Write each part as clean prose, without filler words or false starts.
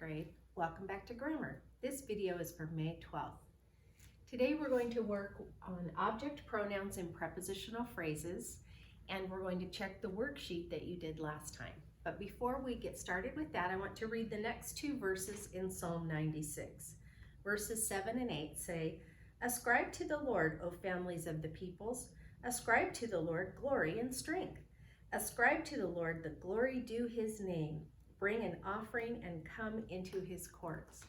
grade. Welcome back to grammar. This video is for May 12th. Today we're going to work on object pronouns and prepositional phrases, and we're going to check the worksheet that you did last time. But before we get started with that, I want to read the next two verses in Psalm 96. Verses 7 and 8 say, "Ascribe to the Lord, O families of the peoples. Ascribe to the Lord glory and strength. Ascribe to the Lord the glory due his name. Bring an offering and come into his courts."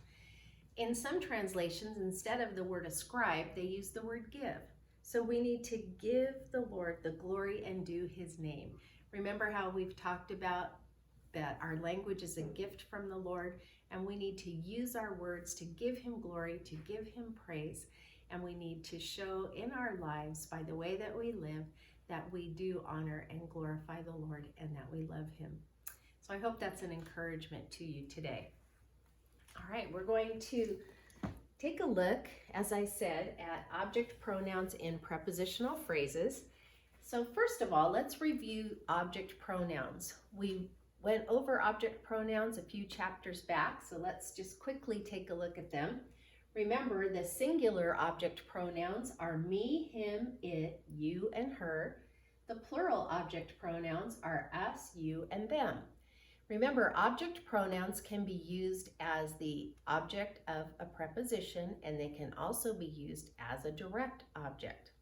In some translations, instead of the word ascribe, they use the word give. So we need to give the Lord the glory and due his name. Remember how we've talked about that our language is a gift from the Lord, and we need to use our words to give him glory, to give him praise, and we need to show in our lives by the way that we live that we do honor and glorify the Lord and that we love him. So I hope that's an encouragement to you today. All right, we're going to take a look, as I said, at object pronouns in prepositional phrases. So first of all, let's review object pronouns. We went over object pronouns a few chapters back, so let's just quickly take a look at them. Remember, the singular object pronouns are me, him, it, you, and her. The plural object pronouns are us, you, and them. Remember, object pronouns can be used as the object of a preposition, and they can also be used as a direct object.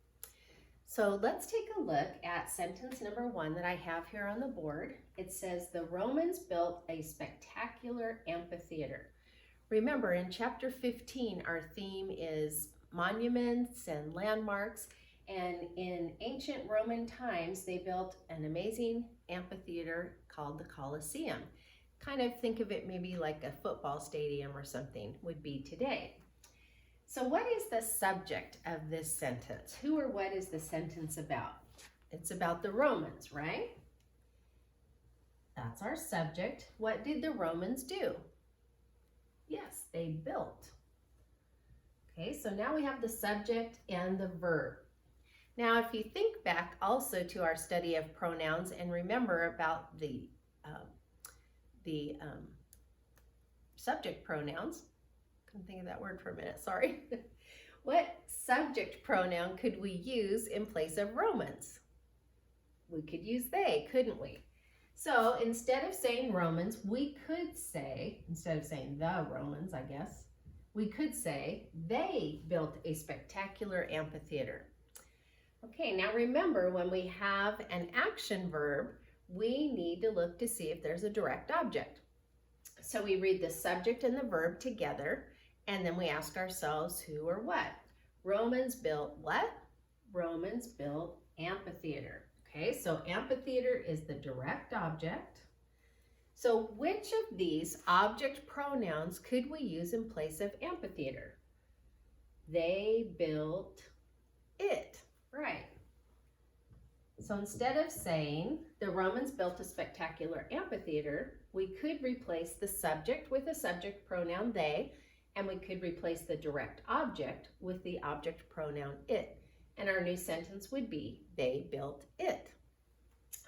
So let's take a look at sentence number 1 that I have here on the board. It says, "The Romans built a spectacular amphitheater." Remember, in chapter 15, our theme is monuments and landmarks. And in ancient Roman times, they built an amazing amphitheater called the Colosseum. Kind of think of it maybe like a football stadium or something would be today. So what is the subject of this sentence? Who or what is the sentence about? It's about the Romans, right? That's our subject. What did the Romans do? Yes, they built. Okay, so now we have the subject and the verb. Now, if you think back also to our study of pronouns and remember about the subject pronouns, couldn't think of that word for a minute, sorry. What subject pronoun could we use in place of Romans? We could use they, couldn't we? So instead of saying Romans, we could say, instead of saying the Romans, I guess, we could say they built a spectacular amphitheater. Okay, now remember, when we have an action verb, we need to look to see if there's a direct object. So we read the subject and the verb together, and then we ask ourselves who or what. Romans built what? Romans built amphitheater. Okay, so amphitheater is the direct object. So which of these object pronouns could we use in place of amphitheater? They built it. Right. So instead of saying the Romans built a spectacular amphitheater, we could replace the subject with a subject pronoun they, and we could replace the direct object with the object pronoun it. And our new sentence would be, they built it.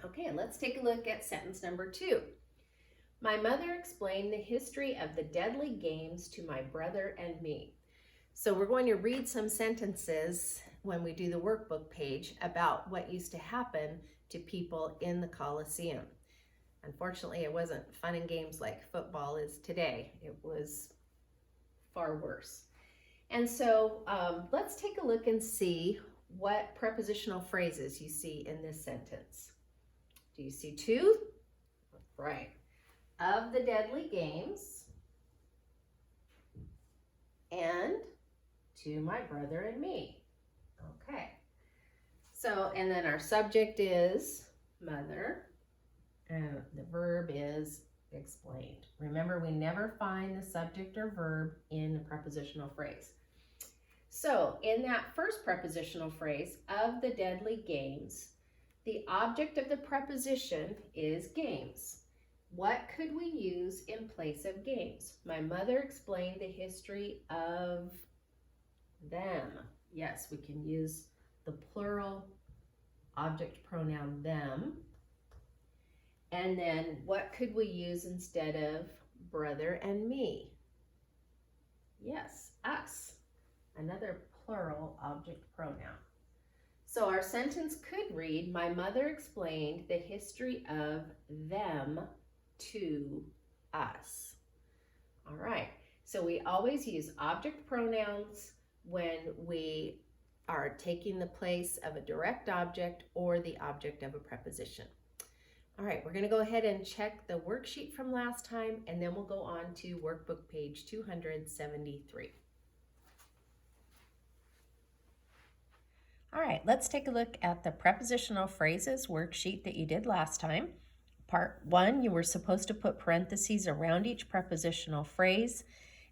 Okay, let's take a look at sentence number 2. "My mother explained the history of the deadly games to my brother and me." So we're going to read some sentences when we do the workbook page about what used to happen to people in the Colosseum. Unfortunately, it wasn't fun and games like football is today. It was far worse. And so let's take a look and see what prepositional phrases you see in this sentence. Do you see 2? Right. Of the deadly games and to my brother and me. Okay, so, and then our subject is mother, and the verb is explained. Remember, we never find the subject or verb in a prepositional phrase. So, in that first prepositional phrase, of the deadly games, the object of the preposition is games. What could we use in place of games? My mother explained the history of them. Yes, we can use the plural object pronoun them. And then what could we use instead of brother and me. Yes, us. Another plural object pronoun. So our sentence could read, my mother explained the history of them to us. All right, so we always use object pronouns when we are taking the place of a direct object or the object of a preposition. All right, we're going to go ahead and check the worksheet from last time, and then we'll go on to workbook page 273. All right, let's take a look at the prepositional phrases worksheet that you did last time. Part 1, you were supposed to put parentheses around each prepositional phrase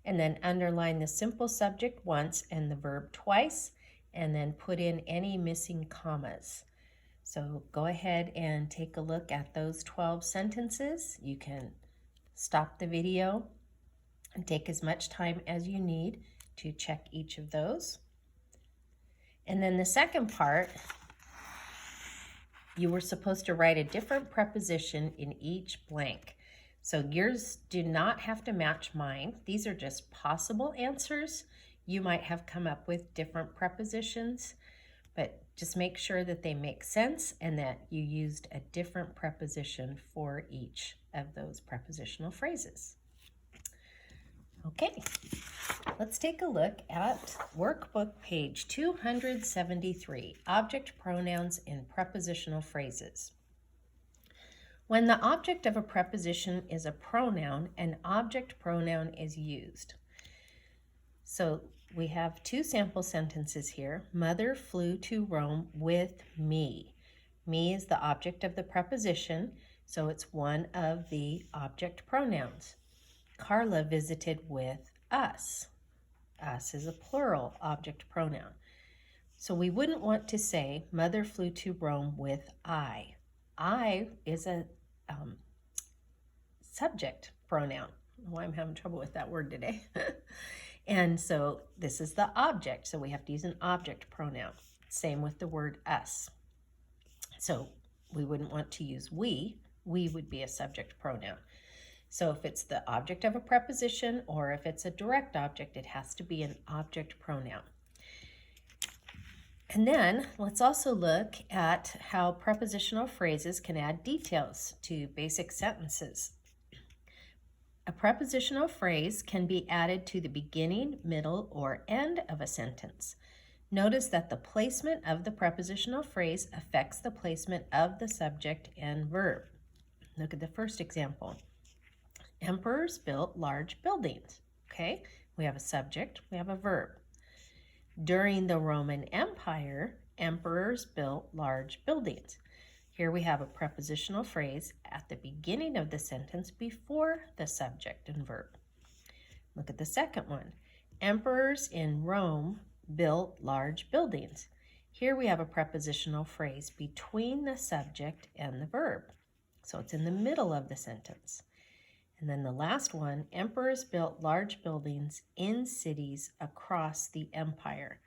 and then underline the simple subject once and the verb twice, and then put in any missing commas. So go ahead and take a look at those 12 sentences. You can stop the video and take as much time as you need to check each of those. And then the second part, you were supposed to write a different preposition in each blank. So yours do not have to match mine. These are just possible answers. You might have come up with different prepositions, but just make sure that they make sense and that you used a different preposition for each of those prepositional phrases. Okay, let's take a look at workbook page 273, object pronouns in prepositional phrases. When the object of a preposition is a pronoun, an object pronoun is used. So we have 2 sample sentences here. Mother flew to Rome with me. Me is the object of the preposition, so it's one of the object pronouns. Carla visited with us. Us is a plural object pronoun. So we wouldn't want to say, Mother flew to Rome with I. I is a subject pronoun. I don't know why I'm having trouble with that word today. And so this is the object, so we have to use an object pronoun. Same with the word us. So we wouldn't want to use we. We would be a subject pronoun. So if it's the object of a preposition or if it's a direct object, it has to be an object pronoun. And then let's also look at how prepositional phrases can add details to basic sentences. A prepositional phrase can be added to the beginning, middle, or end of a sentence. Notice that the placement of the prepositional phrase affects the placement of the subject and verb. Look at the first example. Emperors built large buildings. Okay, we have a subject, we have a verb. During the Roman Empire, emperors built large buildings. Here we have a prepositional phrase at the beginning of the sentence before the subject and verb. Look at the second one. Emperors in Rome built large buildings. Here we have a prepositional phrase between the subject and the verb. So it's in the middle of the sentence. And then the last one, emperors built large buildings in cities across the empire.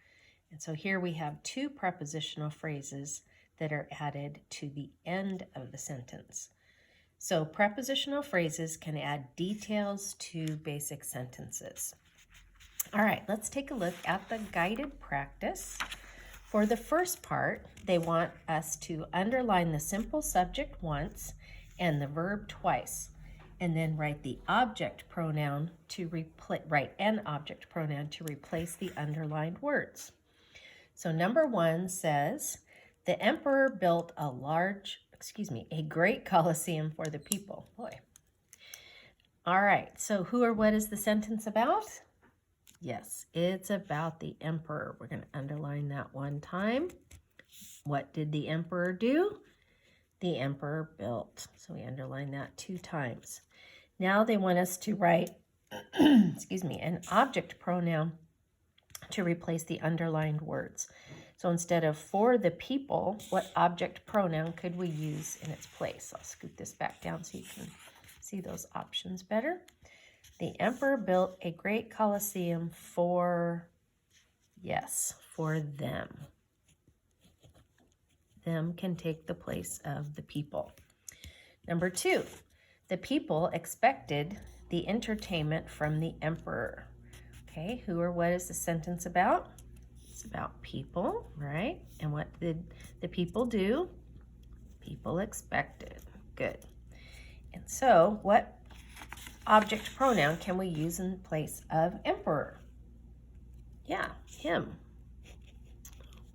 And so here we have 2 prepositional phrases that are added to the end of the sentence. So prepositional phrases can add details to basic sentences. All right, let's take a look at the guided practice. For the first part, they want us to underline the simple subject once and the verb twice, and then write the object pronoun to write an object pronoun to replace the underlined words. So number 1 says, the emperor built a great Colosseum for the people. Boy. All right, so who or what is the sentence about? Yes, it's about the emperor. We're going to underline that one time. What did the emperor do? The emperor built. So we underline that 2 times. Now they want us to write, an object pronoun to replace the underlined words. So instead of for the people, what object pronoun could we use in its place? I'll scoot this back down so you can see those options better. The emperor built a great Colosseum for them. Them can take the place of the people. Number 2, the people expected the entertainment from the emperor. Okay, who or what is the sentence about? It's about people, right? And what did the people do? People expected. Good. And so, what object pronoun can we use in place of emperor? Yeah, him.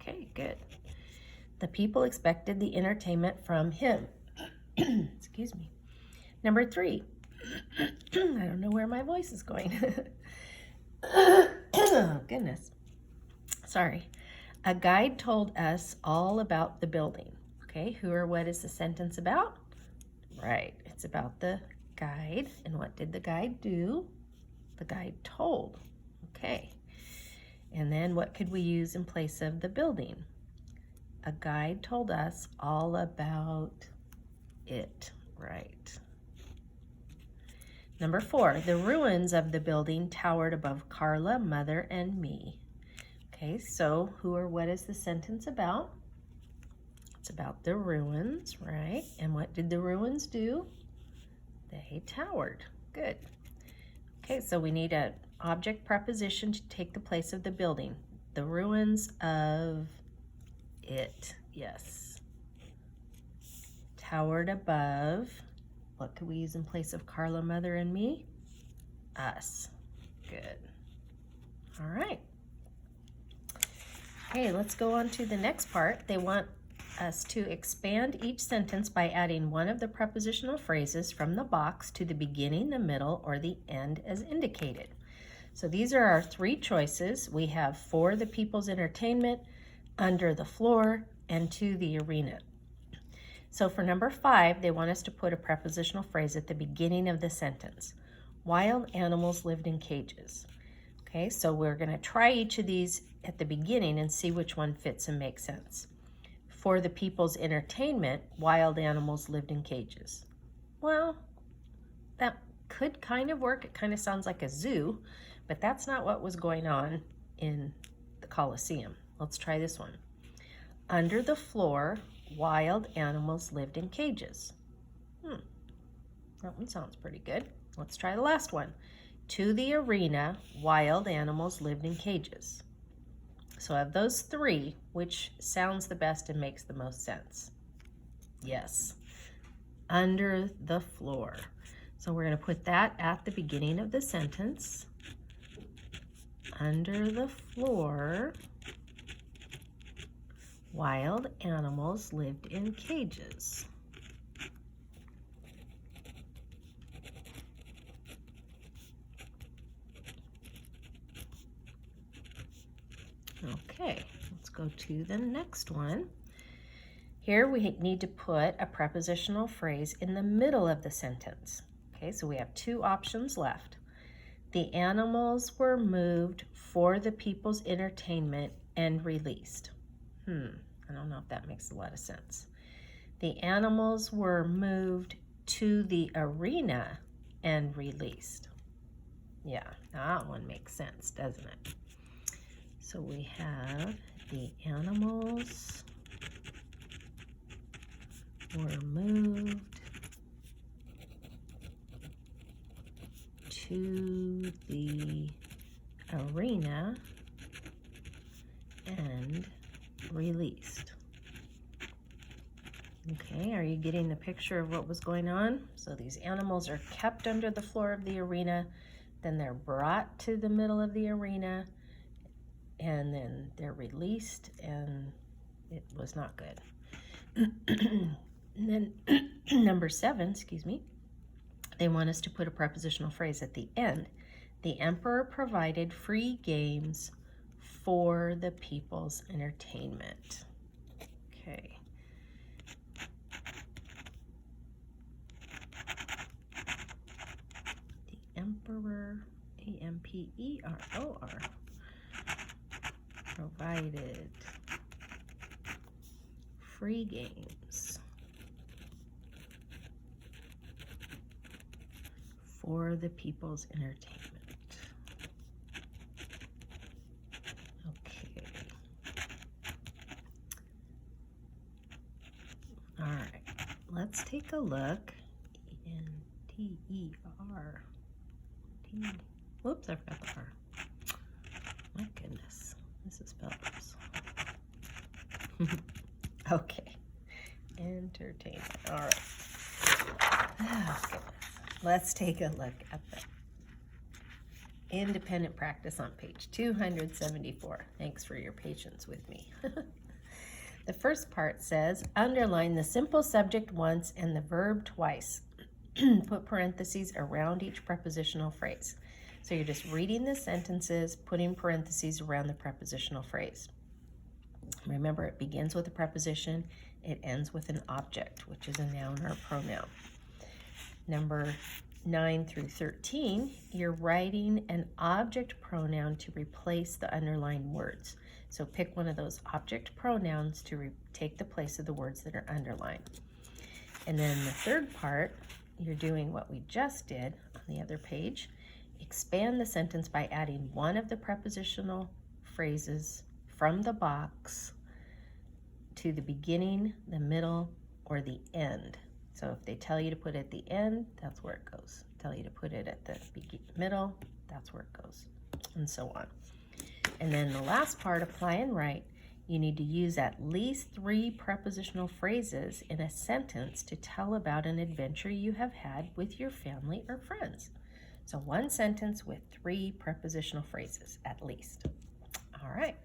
Okay, good. The people expected the entertainment from him. Excuse me. Number 3. I don't know where my voice is going. Oh, goodness. Sorry. A guide told us all about the building. Okay, who or what is the sentence about? Right, it's about the guide. And what did the guide do? The guide told. Okay. And then what could we use in place of the building? A guide told us all about it. Right. Number 4, the ruins of the building towered above Carla, Mother, and me. Okay, so who or what is the sentence about? It's about the ruins, right? And what did the ruins do? They towered. Good. Okay, so we need an object preposition to take the place of the building. The ruins of it. Yes. Towered above. What could we use in place of Carla, Mother, and me? Us. Good. All right. Okay, let's go on to the next part. They want us to expand each sentence by adding one of the prepositional phrases from the box to the beginning, the middle, or the end as indicated. So these are our 3 choices. We have for the people's entertainment, under the floor, and to the arena. So for number 5, they want us to put a prepositional phrase at the beginning of the sentence. Wild animals lived in cages. Okay, so we're going to try each of these at the beginning and see which one fits and makes sense. For the people's entertainment, wild animals lived in cages. Well, that could kind of work. It kind of sounds like a zoo, but that's not what was going on in the Colosseum. Let's try this one. Under the floor, wild animals lived in cages. That one sounds pretty good. Let's try the last one. To the arena, wild animals lived in cages. So of those 3, which sounds the best and makes the most sense? Yes, under the floor. So we're going to put that at the beginning of the sentence. Under the floor, wild animals lived in cages. Okay, let's go to the next one. Here we need to put a prepositional phrase in the middle of the sentence. Okay, so we have 2 options left. The animals were moved for the people's entertainment and released. I don't know if that makes a lot of sense. The animals were moved to the arena and released. Yeah, that one makes sense, doesn't it? So we have the animals were moved to the arena and released. Okay, are you getting the picture of what was going on? So these animals are kept under the floor of the arena, then they're brought to the middle of the arena, and then they're released, and it was not good. And then number 7, excuse me, they want us to put a prepositional phrase at the end. The emperor provided free games for the people's entertainment. Okay. The emperor, A-M-P-E-R-O-R, provided free games for the people's entertainment. Okay. All right, let's take a look. E-N-T-E-R. Whoops, I forgot the R. My goodness, Mrs. Phelps. Okay, entertainment. All right. Oh, goodness. Let's take a look at the independent practice on page 274. Thanks for your patience with me. The first part says, underline the simple subject once and the verb twice. Put parentheses around each prepositional phrase. So you're just reading the sentences, putting parentheses around the prepositional phrase. Remember, it begins with a preposition, it ends with an object, which is a noun or a pronoun. Number 9 through 13, you're writing an object pronoun to replace the underlined words. So pick one of those object pronouns to take the place of the words that are underlined. And then the third part, you're doing what we just did on the other page. Expand the sentence by adding one of the prepositional phrases from the box to the beginning, the middle, or the end. So if they tell you to put it at the end, that's where it goes. Tell you to put it at the middle, that's where it goes, and so on. And then the last part, apply and write. You need to use at least 3 prepositional phrases in a sentence to tell about an adventure you have had with your family or friends. So one sentence with 3 prepositional phrases at least. All right.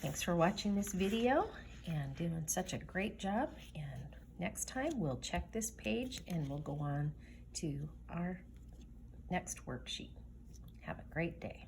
Thanks for watching this video and doing such a great job. And next time we'll check this page and we'll go on to our next worksheet. Have a great day.